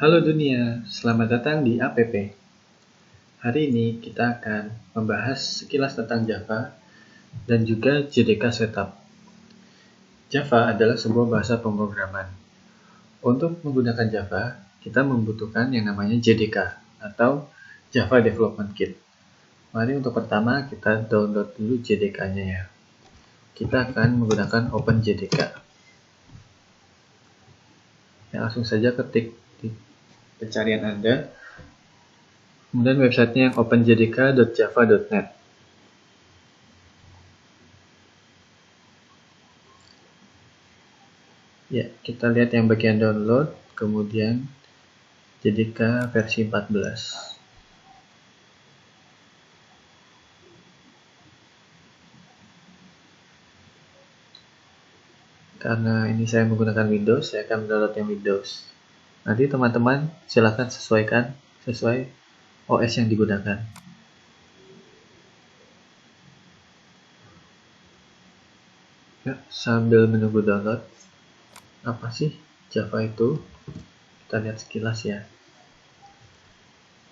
Halo dunia, selamat datang di APP. Hari ini kita akan membahas sekilas tentang Java dan juga JDK Setup. Java adalah sebuah bahasa pemrograman. Untuk menggunakan Java, kita membutuhkan yang namanya JDK atau Java Development Kit. Mari untuk pertama kita download dulu JDK-nya ya. Kita akan menggunakan OpenJDK. Ya, langsung saja ketik di pencarian Anda. Kemudian websitenya yang openjdk.java.net. Ya, kita lihat yang bagian download, kemudian JDK versi 14. Karena ini saya menggunakan Windows, saya akan mendownload yang Windows. Nanti teman-teman silakan sesuaikan sesuai OS yang digunakan. Ya, sambil menunggu download, apa sih Java itu? Kita lihat sekilas ya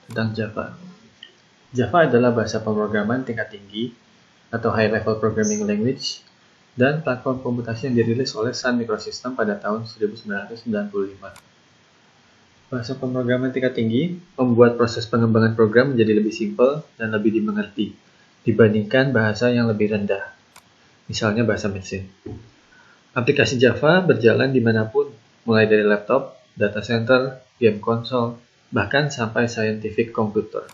tentang Java. Java adalah bahasa pemrograman tingkat tinggi atau High Level Programming Language dan platform komputasi yang dirilis oleh Sun Microsystems pada tahun 1995. Bahasa pemrograman tingkat tinggi membuat proses pengembangan program menjadi lebih simpel dan lebih dimengerti dibandingkan bahasa yang lebih rendah, misalnya bahasa mesin. Aplikasi Java berjalan dimanapun, mulai dari laptop, data center, game konsol, bahkan sampai scientific computer.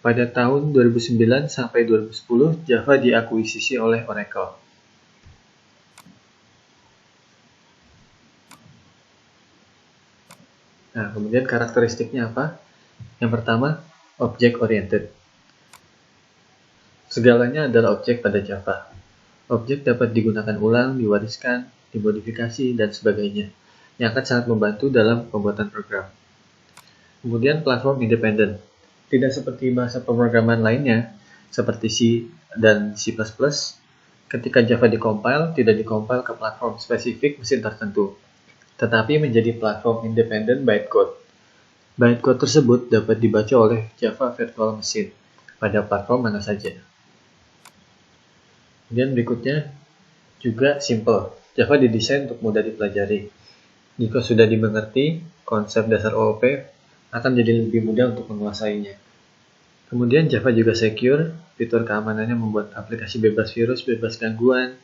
Pada tahun 2009 sampai 2010, Java diakuisisi oleh Oracle. Nah, kemudian karakteristiknya apa? Yang pertama, object oriented. Segalanya adalah objek pada Java. Objek dapat digunakan ulang, diwariskan, dimodifikasi, dan sebagainya, yang akan sangat membantu dalam pembuatan program. Kemudian platform independen. Tidak seperti bahasa pemrograman lainnya, seperti C dan C++, ketika Java dikompil, tidak dikompil ke platform spesifik mesin tertentu, tetapi menjadi platform independen bytecode. Bytecode tersebut dapat dibaca oleh Java Virtual Machine pada platform mana saja. Kemudian berikutnya juga simple. Java didesain untuk mudah dipelajari. Jika sudah dimengerti, konsep dasar OOP akan menjadi lebih mudah untuk menguasainya. Kemudian Java juga secure, fitur keamanannya membuat aplikasi bebas virus, bebas gangguan,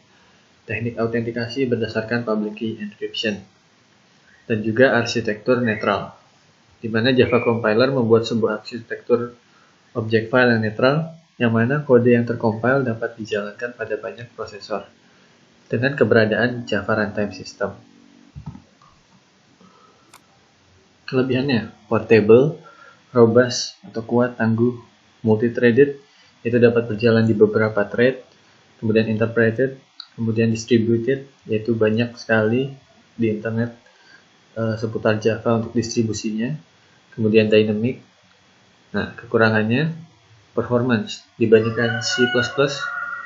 teknik autentikasi berdasarkan public key encryption, dan juga arsitektur netral, di mana Java compiler membuat sebuah arsitektur objek file yang netral, yang mana kode yang tercompile dapat dijalankan pada banyak prosesor, dengan keberadaan Java Runtime System. Kelebihannya, portable, robust atau kuat, tangguh, multi-threaded, itu dapat berjalan di beberapa thread, kemudian interpreted, kemudian distributed, yaitu banyak sekali di internet seputar Java untuk distribusinya, kemudian dynamic. Nah, kekurangannya, performance dibandingkan C++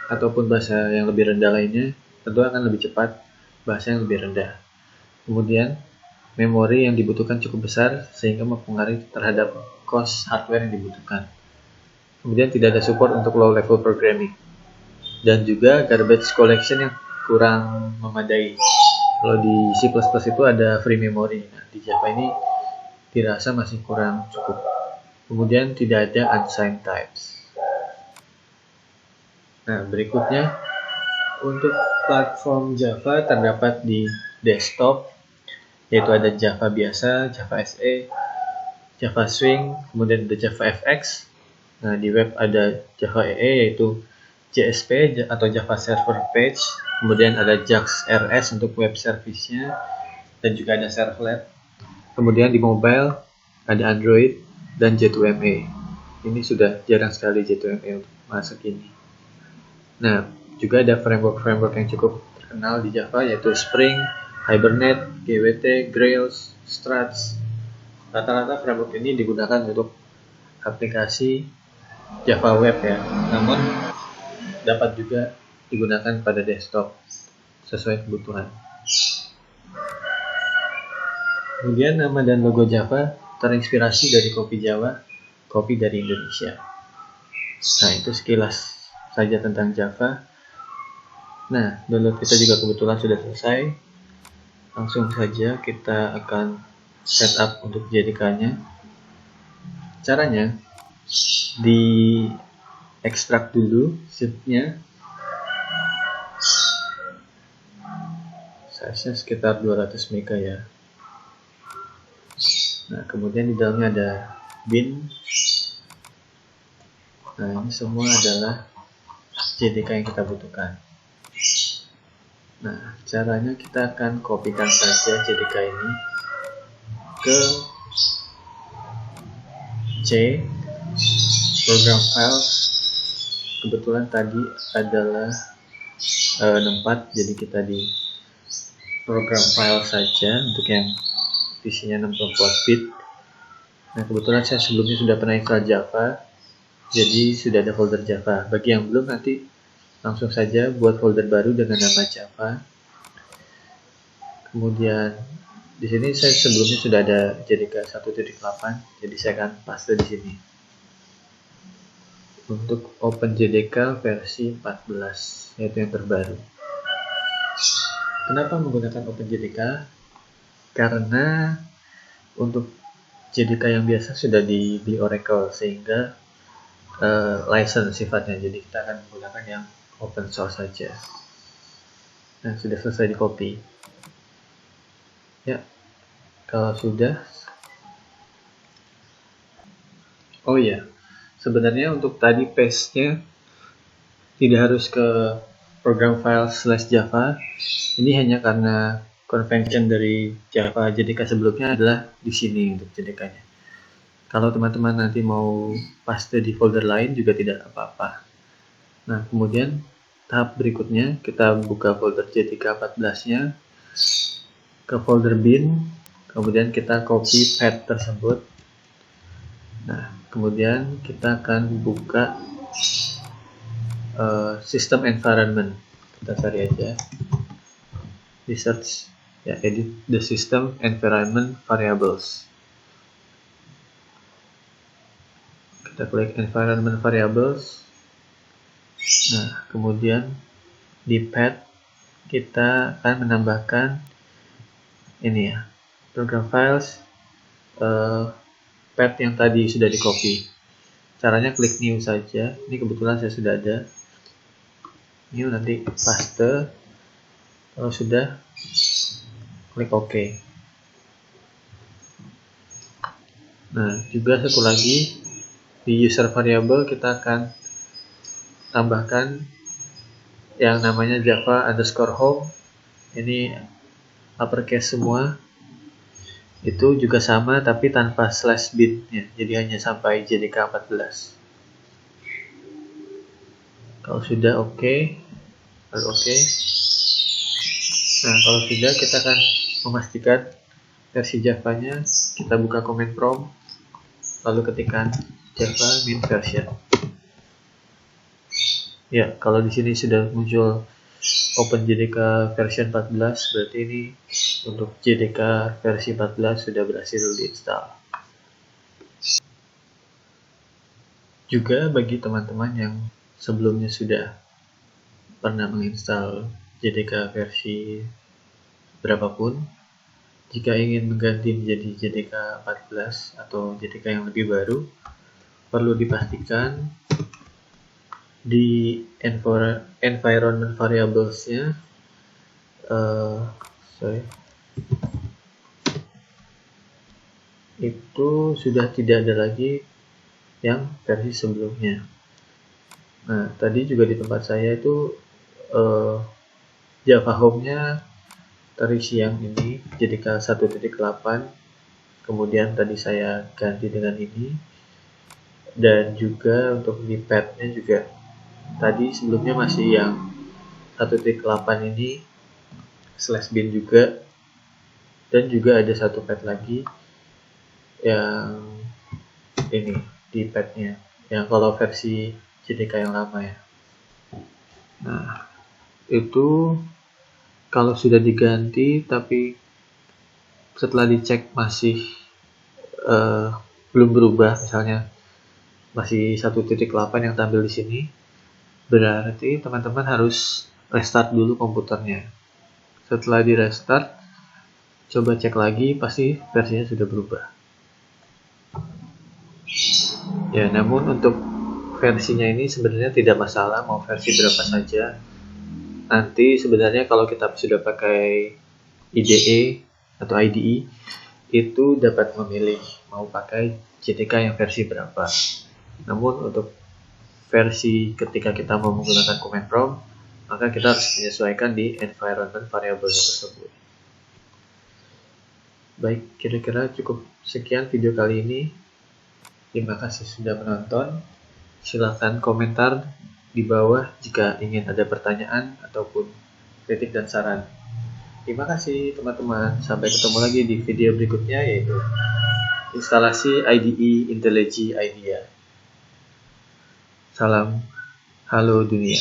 ataupun bahasa yang lebih rendah lainnya, tentu akan lebih cepat bahasa yang lebih rendah. Kemudian, memori yang dibutuhkan cukup besar sehingga mempengaruhi terhadap cost hardware yang dibutuhkan. Kemudian tidak ada support untuk low level programming. Dan juga garbage collection yang kurang memadai. Kalau di C++ itu ada free memory. Nah, di Java ini dirasa masih kurang cukup. Kemudian tidak ada unsigned types. Nah, berikutnya untuk platform Java terdapat di desktop, yaitu ada Java biasa, Java SE, Java Swing, kemudian ada Java FX. Nah, di web ada Java EE, yaitu JSP atau Java Server Page, kemudian ada JAX RS untuk web service-nya, dan juga ada Servlet. Kemudian di mobile ada Android dan J2ME. Ini sudah jarang sekali J2ME untuk masa kini. Nah, juga ada framework yang cukup terkenal di Java, yaitu Spring, Hibernate, GWT, Grails, Struts. Rata-rata framework ini digunakan untuk aplikasi Java web ya, namun dapat juga digunakan pada desktop sesuai kebutuhan. Kemudian nama dan logo Java terinspirasi dari kopi Jawa, kopi dari Indonesia. Nah, itu sekilas saja tentang Java. Nah, download kita juga kebetulan sudah selesai. Langsung saja kita akan setup untuk JDK-nya. Caranya, di ekstrak dulu zip-nya. Size-nya sekitar 200 MB ya. Nah, kemudian di dalamnya ada bin. Nah, ini semua adalah JDK yang kita butuhkan. Nah, caranya kita akan kopikan saja JDK ini ke C, program files. Kebetulan tadi adalah 64, jadi kita di program file saja untuk yang isinya 64 bit. Nah, kebetulan saya sebelumnya sudah pernah install Java, jadi sudah ada folder Java. Bagi yang belum, nanti langsung saja buat folder baru dengan nama Java. Kemudian di sini saya sebelumnya sudah ada JDK 1.8, jadi saya akan paste di sini. Untuk OpenJDK versi 14, yaitu yang terbaru. Kenapa menggunakan OpenJDK? Karena untuk JDK yang biasa sudah dibeli Oracle, sehingga license sifatnya, jadi kita akan menggunakan yang open source saja. Nah, sudah selesai di copy. Ya, kalau sudah, oh iya, sebenarnya untuk tadi paste-nya tidak harus ke program file /java. Ini hanya karena convention dari Java JDK sebelumnya adalah di sini untuk JDK-nya. Kalau teman-teman nanti mau paste di folder lain juga tidak apa-apa. Nah, kemudian tahap berikutnya kita buka folder JDK 14-nya ke folder bin, kemudian kita copy path tersebut. Nah, kemudian kita akan buka system environment. Kita cari aja di search ya, edit the system environment variables. Kita klik environment variables. Nah, kemudian di path kita akan menambahkan ini ya, program files path yang tadi sudah di copy. Caranya klik new saja. Ini kebetulan saya sudah ada. New, nanti paste. Kalau sudah, klik OK. Nah, juga satu lagi, di user variable kita akan tambahkan yang namanya java_home. Ini uppercase semua. Itu juga sama tapi tanpa /bin ya. Jadi hanya sampai JDK 14. Kalau sudah oke, lalu oke. Nah, kalau sudah, kita akan memastikan versi Java-nya. Kita buka command prompt, lalu ketikkan java min version. Ya, kalau di sini sudah muncul OpenJDK version 14, berarti ini untuk JDK versi 14 sudah berhasil diinstal. Juga bagi teman-teman yang sebelumnya sudah pernah menginstal JDK versi berapapun, jika ingin mengganti menjadi JDK 14 atau JDK yang lebih baru, perlu dipastikan di environment variables-nya itu sudah tidak ada lagi yang versi sebelumnya. Nah, tadi juga di tempat saya itu Java Home-nya terisi yang ini, JDK 1.8. Kemudian tadi saya ganti dengan ini. Dan juga untuk di path-nya juga tadi sebelumnya masih yang 1.8 ini /bin juga. Dan juga ada satu path lagi yang ini di path-nya, yang kalau versi JDK yang lama ya. Nah, itu kalau sudah diganti tapi setelah dicek masih belum berubah, misalnya masih 1.8 yang tampil di sini, berarti teman-teman harus restart dulu komputernya. Setelah di restart, coba cek lagi, pasti versinya sudah berubah. Ya, namun untuk versinya ini sebenarnya tidak masalah, mau versi berapa saja. Nanti sebenarnya kalau kita sudah pakai IDE atau IDE, itu dapat memilih mau pakai JTK yang versi berapa. Namun untuk versi ketika kita mau menggunakan command prompt, maka kita harus menyesuaikan di environment variable tersebut. Baik, kira-kira cukup sekian video kali ini. Terima kasih sudah menonton. Silahkan komentar di bawah jika ingin ada pertanyaan ataupun kritik dan saran. Terima kasih teman-teman. Sampai ketemu lagi di video berikutnya, yaitu instalasi IDE IntelliJ IDEA. Salam, halo dunia.